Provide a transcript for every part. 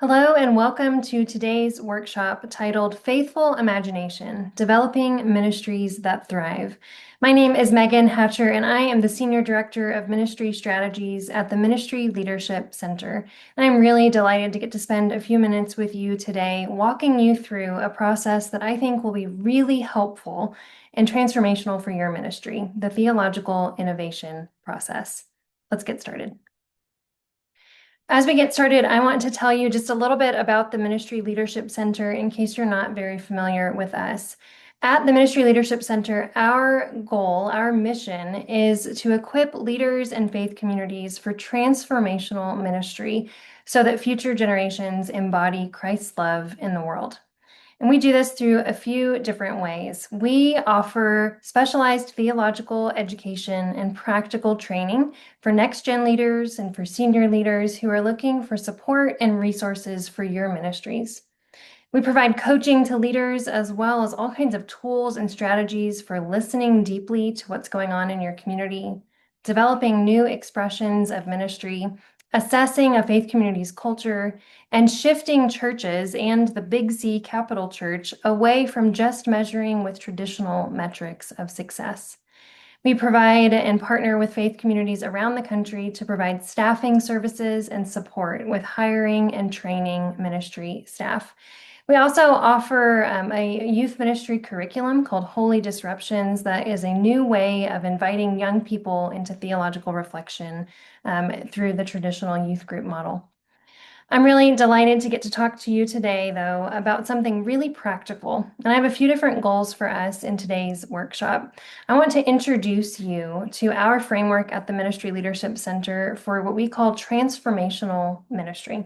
Hello, and welcome to today's workshop titled Faithful Imagination, Developing Ministries That Thrive. My name is Megan Hatcher, and I am the Senior Director of Ministry Strategies at the Ministry Leadership Center. And I'm really delighted to get to spend a few minutes with you today, walking you through a process that I think will be really helpful and transformational for your ministry, the theological innovation process. Let's get started. As we get started, I want to tell you just a little bit about the Ministry Leadership Center in case you're not very familiar with us. At the Ministry Leadership Center, our goal, our mission is to equip leaders and faith communities for transformational ministry so that future generations embody Christ's love in the world. And we do this through a few different ways. We offer specialized theological education and practical training for next-gen leaders and for senior leaders who are looking for support and resources for your ministries. We provide coaching to leaders as well as all kinds of tools and strategies for listening deeply to what's going on in your community, developing new expressions of ministry, assessing a faith community's culture, and shifting churches and the Big C capital church away from just measuring with traditional metrics of success. We provide and partner with faith communities around the country to provide staffing services and support with hiring and training ministry staff. We also offer a youth ministry curriculum called Holy Disruptions that is a new way of inviting young people into theological reflection through the traditional youth group model. I'm really delighted to get to talk to you today, though, about something really practical. And I have a few different goals for us in today's workshop. I want to introduce you to our framework at the Ministry Leadership Center for what we call transformational ministry.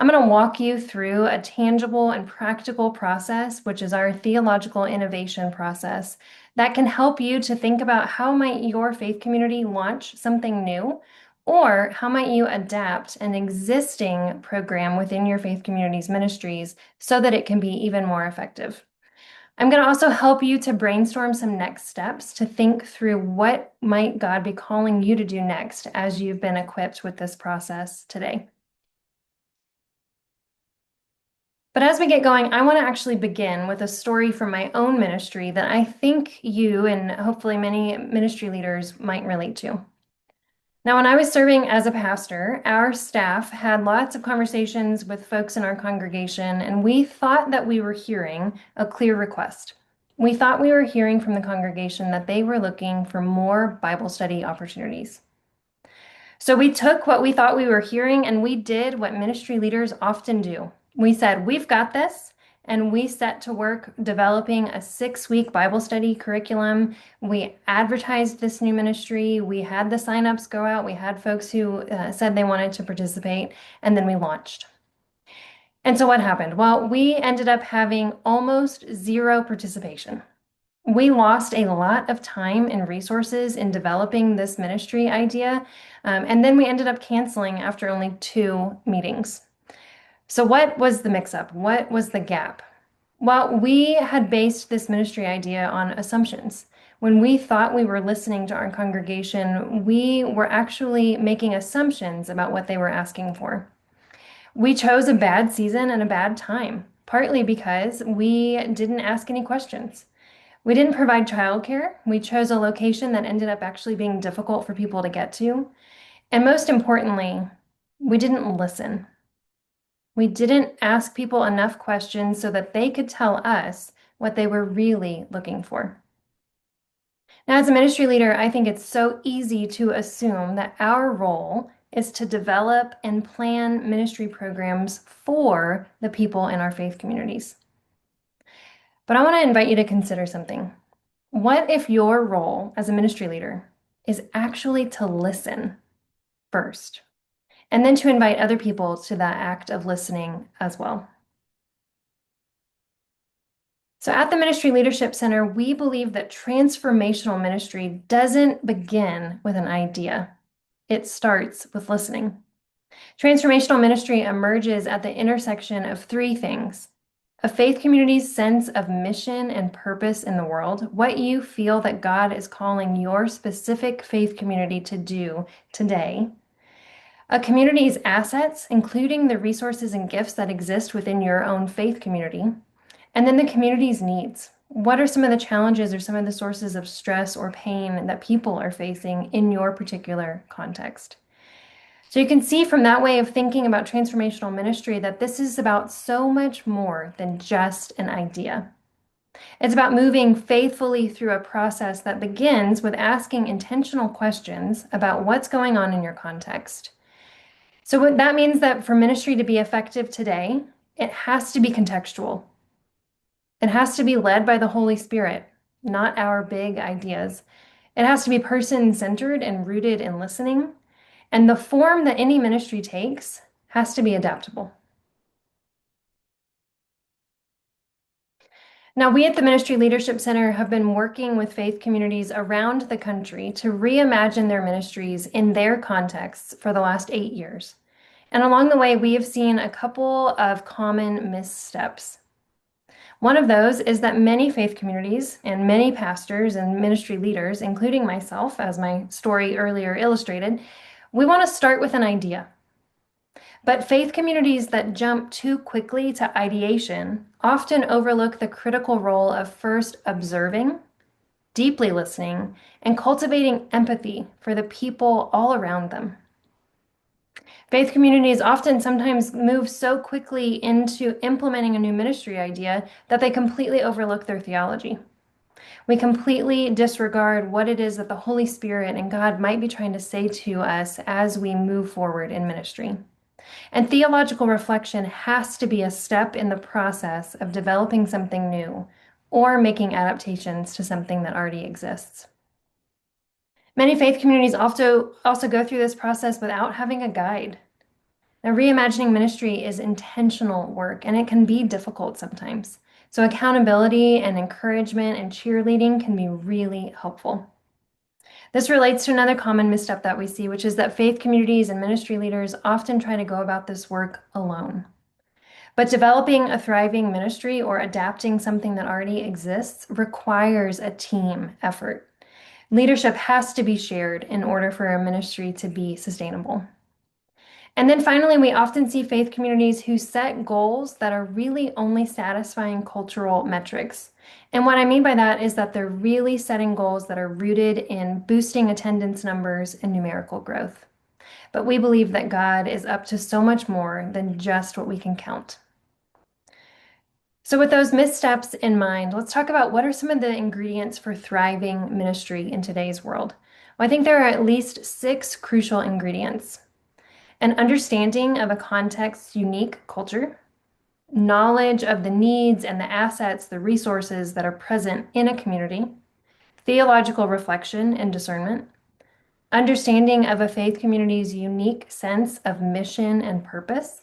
I'm going to walk you through a tangible and practical process, which is our theological innovation process, that can help you to think about how might your faith community launch something new, or how might you adapt an existing program within your faith community's ministries so that it can be even more effective. I'm going to also help you to brainstorm some next steps to think through what might God be calling you to do next as you've been equipped with this process today. But as we get going, I want to actually begin with a story from my own ministry that I think you and hopefully many ministry leaders might relate to. Now, when I was serving as a pastor, our staff had lots of conversations with folks in our congregation, and we thought that we were hearing a clear request. We thought we were hearing from the congregation that they were looking for more Bible study opportunities. So we took what we thought we were hearing and we did what ministry leaders often do. We said, we've got this, and we set to work developing a 6-week Bible study curriculum. We advertised this new ministry. We had the signups go out. We had folks who said they wanted to participate, and then we launched. And so what happened? Well, we ended up having almost zero participation. We lost a lot of time and resources in developing this ministry idea, and then we ended up canceling after only 2 meetings. So what was the mix-up? What was the gap? Well, we had based this ministry idea on assumptions. When we thought we were listening to our congregation, we were actually making assumptions about what they were asking for. We chose a bad season and a bad time, partly because we didn't ask any questions. We didn't provide childcare. We chose a location that ended up actually being difficult for people to get to. And most importantly, we didn't listen. We didn't ask people enough questions so that they could tell us what they were really looking for. Now, as a ministry leader, I think it's so easy to assume that our role is to develop and plan ministry programs for the people in our faith communities. But I want to invite you to consider something. What if your role as a ministry leader is actually to listen first, and then to invite other people to that act of listening as well? So at the Ministry Leadership Center, we believe that transformational ministry doesn't begin with an idea. It starts with listening. Transformational ministry emerges at the intersection of 3 things: a faith community's sense of mission and purpose in the world, what you feel that God is calling your specific faith community to do today, A community's assets, including the resources and gifts that exist within your own faith community, and then the community's needs. What are some of the challenges or some of the sources of stress or pain that people are facing in your particular context? So you can see from that way of thinking about transformational ministry that this is about so much more than just an idea. It's about moving faithfully through a process that begins with asking intentional questions about what's going on in your context. So what that means that for ministry to be effective today, it has to be contextual. It has to be led by the Holy Spirit, not our big ideas. It has to be person-centered and rooted in listening. And the form that any ministry takes has to be adaptable. Now, we at the Ministry Leadership Center have been working with faith communities around the country to reimagine their ministries in their contexts for the last 8 years. And along the way, we have seen a couple of common missteps. One of those is that many faith communities and many pastors and ministry leaders, including myself, as my story earlier illustrated, we want to start with an idea. But faith communities that jump too quickly to ideation often overlook the critical role of first observing, deeply listening, and cultivating empathy for the people all around them. Faith communities often sometimes move so quickly into implementing a new ministry idea that they completely overlook their theology. We completely disregard what it is that the Holy Spirit and God might be trying to say to us as we move forward in ministry. And theological reflection has to be a step in the process of developing something new or making adaptations to something that already exists. Many faith communities also go through this process without having a guide. Now, reimagining ministry is intentional work, and it can be difficult sometimes. So accountability and encouragement and cheerleading can be really helpful. This relates to another common misstep that we see, which is that faith communities and ministry leaders often try to go about this work alone. But developing a thriving ministry or adapting something that already exists requires a team effort. Leadership has to be shared in order for a ministry to be sustainable. And then finally, we often see faith communities who set goals that are really only satisfying cultural metrics. And what I mean by that is that they're really setting goals that are rooted in boosting attendance numbers and numerical growth. But we believe that God is up to so much more than just what we can count. So with those missteps in mind, let's talk about what are some of the ingredients for thriving ministry in today's world. Well, I think there are at least 6 crucial ingredients. An understanding of a context's unique culture, knowledge of the needs and the assets, the resources that are present in a community, theological reflection and discernment, understanding of a faith community's unique sense of mission and purpose,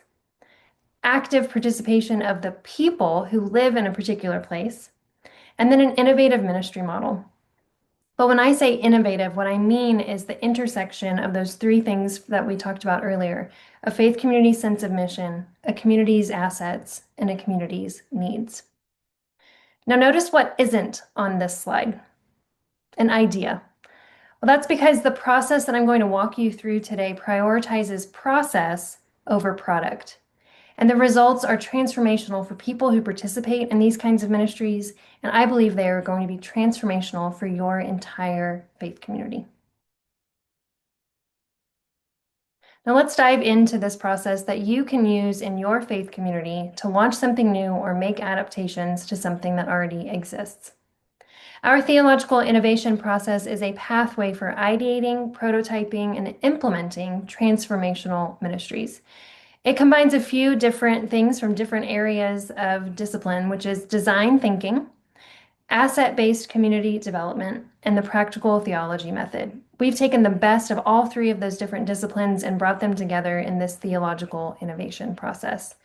active participation of the people who live in a particular place, and then an innovative ministry model. But when I say innovative, what I mean is the intersection of those 3 things that we talked about earlier: a faith community's sense of mission, a community's assets, and a community's needs. Now notice what isn't on this slide: an idea. Well, that's because the process that I'm going to walk you through today prioritizes process over product. And the results are transformational for people who participate in these kinds of ministries, and I believe they are going to be transformational for your entire faith community. Now let's dive into this process that you can use in your faith community to launch something new or make adaptations to something that already exists. Our theological innovation process is a pathway for ideating, prototyping, and implementing transformational ministries. It combines a few different things from different areas of discipline, which is design thinking, asset-based community development, and the practical theology method. We've taken the best of all 3 of those different disciplines and brought them together in this theological innovation process.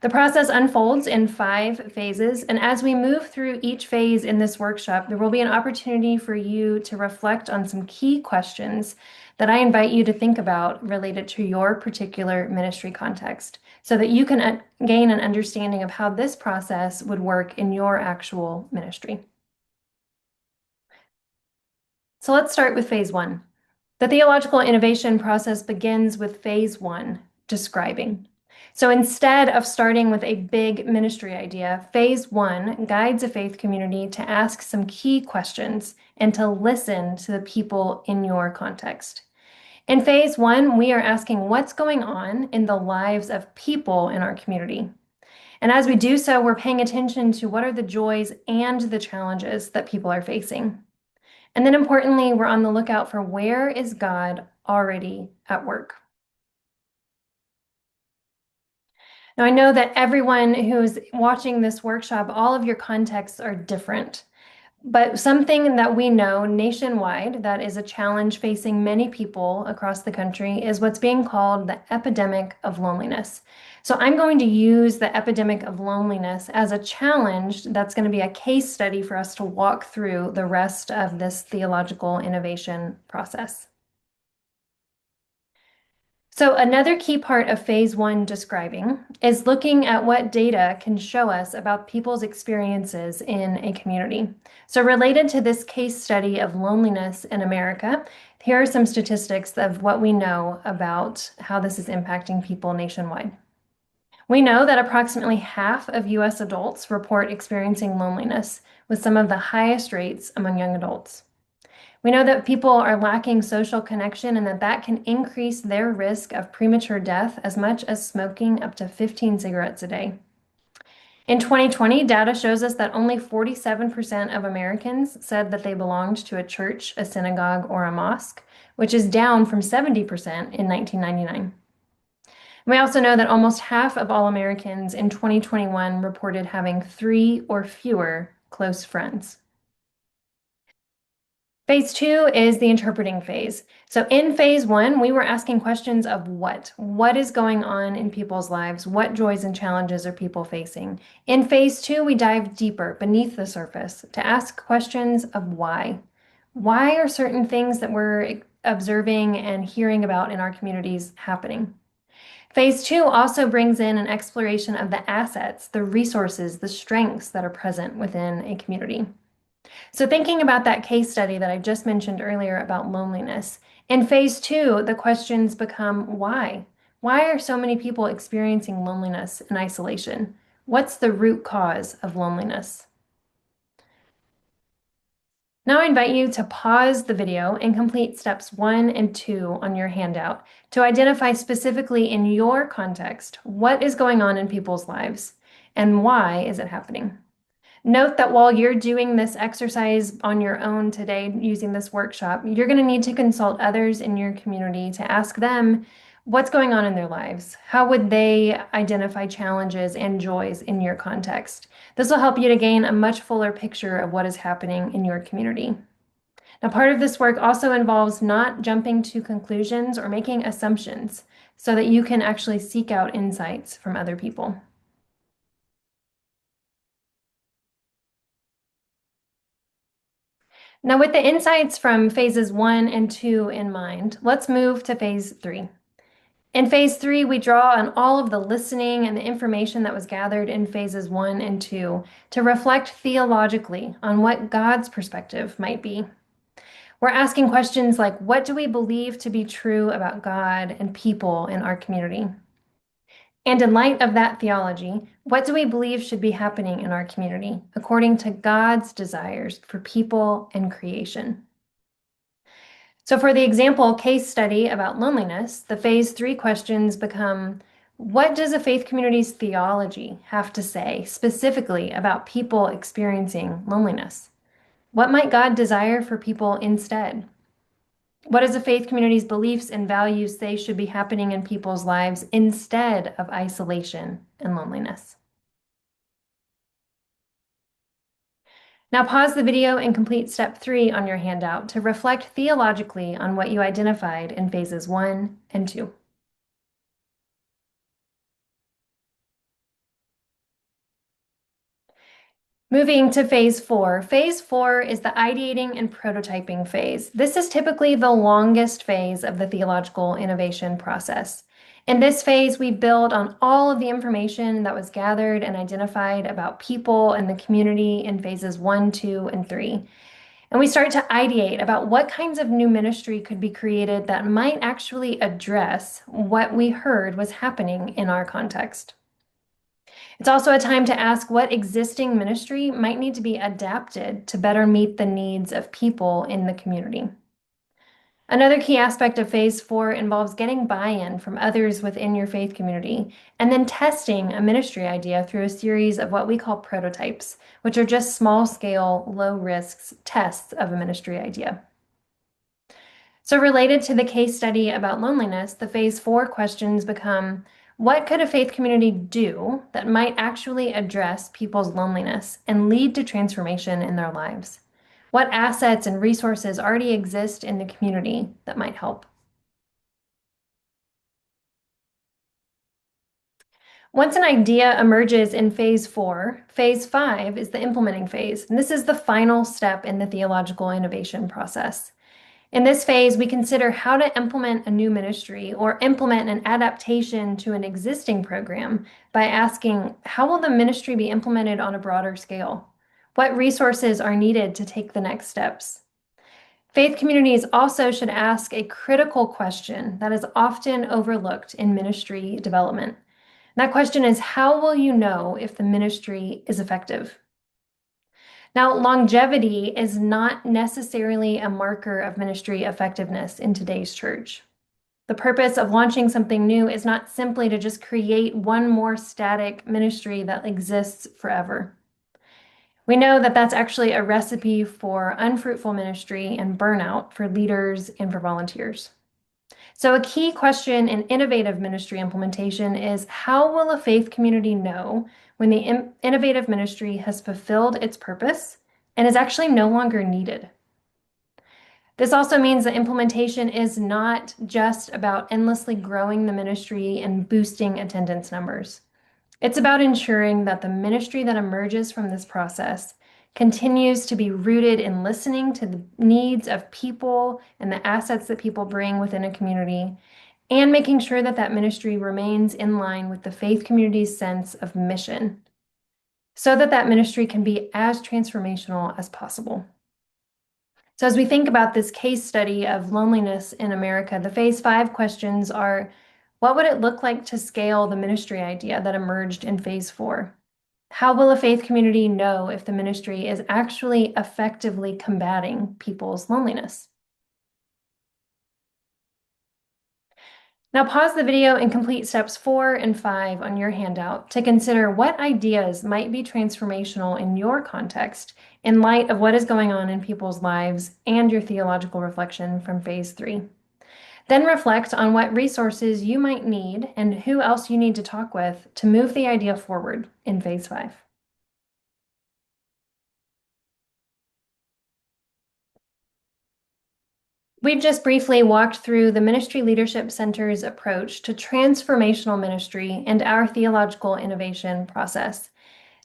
The process unfolds in 5 phases, and as we move through each phase in this workshop, there will be an opportunity for you to reflect on some key questions that I invite you to think about related to your particular ministry context, so that you can gain an understanding of how this process would work in your actual ministry. So let's start with phase 1. The theological innovation process begins with phase one, describing. So instead of starting with a big ministry idea, phase one guides a faith community to ask some key questions and to listen to the people in your context. In phase one, we are asking what's going on in the lives of people in our community. And as we do so, we're paying attention to what are the joys and the challenges that people are facing. And then importantly, we're on the lookout for where is God already at work. Now, I know that everyone who's watching this workshop, all of your contexts are different. But something that we know nationwide that is a challenge facing many people across the country is what's being called the epidemic of loneliness. So I'm going to use the epidemic of loneliness as a challenge that's going to be a case study for us to walk through the rest of this theological innovation process. So another key part of phase one describing is looking at what data can show us about people's experiences in a community. So related to this case study of loneliness in America, here are some statistics of what we know about how this is impacting people nationwide. We know that approximately half of US adults report experiencing loneliness, with some of the highest rates among young adults. We know that people are lacking social connection and that can increase their risk of premature death as much as smoking up to 15 cigarettes a day. In 2020, data shows us that only 47% of Americans said that they belonged to a church, a synagogue, or a mosque, which is down from 70% in 1999. We also know that almost half of all Americans in 2021 reported having 3 or fewer close friends. Phase two is the interpreting phase. So in phase one, we were asking questions of what? What is going on in people's lives? What joys and challenges are people facing? In phase two, we dive deeper beneath the surface to ask questions of why. Why are certain things that we're observing and hearing about in our communities happening? Phase two also brings in an exploration of the assets, the resources, the strengths that are present within a community. So thinking about that case study that I just mentioned earlier about loneliness, in phase two, the questions become why? Why are so many people experiencing loneliness and isolation? What's the root cause of loneliness? Now I invite you to pause the video and complete steps 1 and 2 on your handout to identify specifically in your context what is going on in people's lives and why is it happening. Note that while you're doing this exercise on your own today using this workshop, you're going to need to consult others in your community to ask them what's going on in their lives. How would they identify challenges and joys in your context? This will help you to gain a much fuller picture of what is happening in your community. Now, part of this work also involves not jumping to conclusions or making assumptions so that you can actually seek out insights from other people. Now, with the insights from phases 1 and 2 in mind, let's move to phase 3. In phase 3, we draw on all of the listening and the information that was gathered in phases 1 and 2 to reflect theologically on what God's perspective might be. We're asking questions like, what do we believe to be true about God and people in our community? And in light of that theology, what do we believe should be happening in our community according to God's desires for people and creation? So for the example case study about loneliness, the phase 3 questions become, what does a faith community's theology have to say specifically about people experiencing loneliness? What might God desire for people instead? What does a faith community's beliefs and values say should be happening in people's lives instead of isolation and loneliness? Now pause the video and complete step 3 on your handout to reflect theologically on what you identified in phases 1 and 2. Moving to phase 4. Phase 4 is the ideating and prototyping phase. This is typically the longest phase of the theological innovation process. In this phase, we build on all of the information that was gathered and identified about people and the community in phases 1, 2, and 3. And we start to ideate about what kinds of new ministry could be created that might actually address what we heard was happening in our context. It's also a time to ask what existing ministry might need to be adapted to better meet the needs of people in the community. Another key aspect of phase 4 involves getting buy-in from others within your faith community and then testing a ministry idea through a series of what we call prototypes, which are just small-scale, low-risk tests of a ministry idea. So related to the case study about loneliness, the phase 4 questions become, what could a faith community do that might actually address people's loneliness and lead to transformation in their lives? What assets and resources already exist in the community that might help? Once an idea emerges in phase 4, phase 5 is the implementing phase, and this is the final step in the theological innovation process. In this phase, we consider how to implement a new ministry or implement an adaptation to an existing program by asking, how will the ministry be implemented on a broader scale? What resources are needed to take the next steps? Faith communities also should ask a critical question that is often overlooked in ministry development. That question is, how will you know if the ministry is effective? Now, longevity is not necessarily a marker of ministry effectiveness in today's church. The purpose of launching something new is not simply to just create one more static ministry that exists forever. We know that that's actually a recipe for unfruitful ministry and burnout for leaders and for volunteers. So, a key question in innovative ministry implementation is, how will a faith community know when the innovative ministry has fulfilled its purpose and is actually no longer needed? This also means that implementation is not just about endlessly growing the ministry and boosting attendance numbers. It's about ensuring that the ministry that emerges from this process continues to be rooted in listening to the needs of people and the assets that people bring within a community, and making sure that that ministry remains in line with the faith community's sense of mission, so that that ministry can be as transformational as possible. So as we think about this case study of loneliness in America, the phase 5 questions are, what would it look like to scale the ministry idea that emerged in phase 4? How will a faith community know if the ministry is actually effectively combating people's loneliness? Now pause the video and complete steps 4 and 5 on your handout to consider what ideas might be transformational in your context in light of what is going on in people's lives and your theological reflection from phase 3. Then reflect on what resources you might need and who else you need to talk with to move the idea forward in phase 5. We've just briefly walked through the Ministry Leadership Center's approach to transformational ministry and our theological innovation process.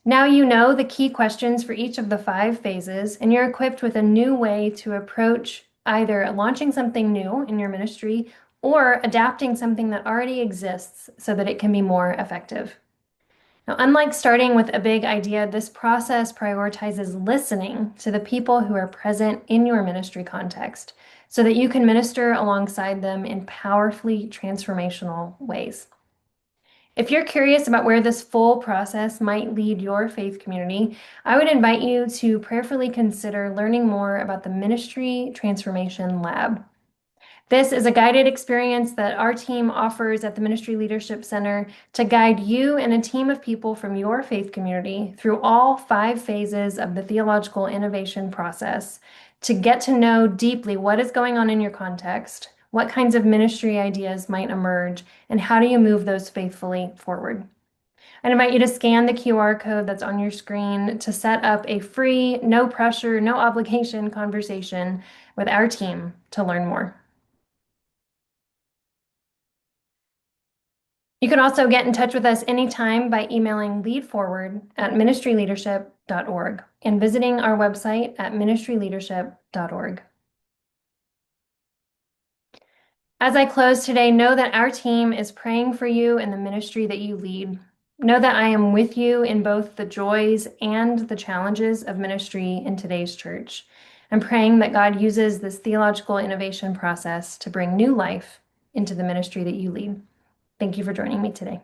Now you know the key questions for each of the 5 phases, and you're equipped with a new way to approach either launching something new in your ministry or adapting something that already exists so that it can be more effective. Now, unlike starting with a big idea, this process prioritizes listening to the people who are present in your ministry context so that you can minister alongside them in powerfully transformational ways. If you're curious about where this full process might lead your faith community, I would invite you to prayerfully consider learning more about the Ministry Transformation Lab. This is a guided experience that our team offers at the Ministry Leadership Center to guide you and a team of people from your faith community through all 5 phases of the theological innovation process to get to know deeply what is going on in your context, what kinds of ministry ideas might emerge, and how do you move those faithfully forward. I invite you to scan the QR code that's on your screen to set up a free, no pressure, no obligation conversation with our team to learn more. You can also get in touch with us anytime by emailing leadforward@ministryleadership.org and visiting our website at ministryleadership.org. As I close today, know that our team is praying for you in the ministry that you lead. Know that I am with you in both the joys and the challenges of ministry in today's church. I'm praying that God uses this theological innovation process to bring new life into the ministry that you lead. Thank you for joining me today.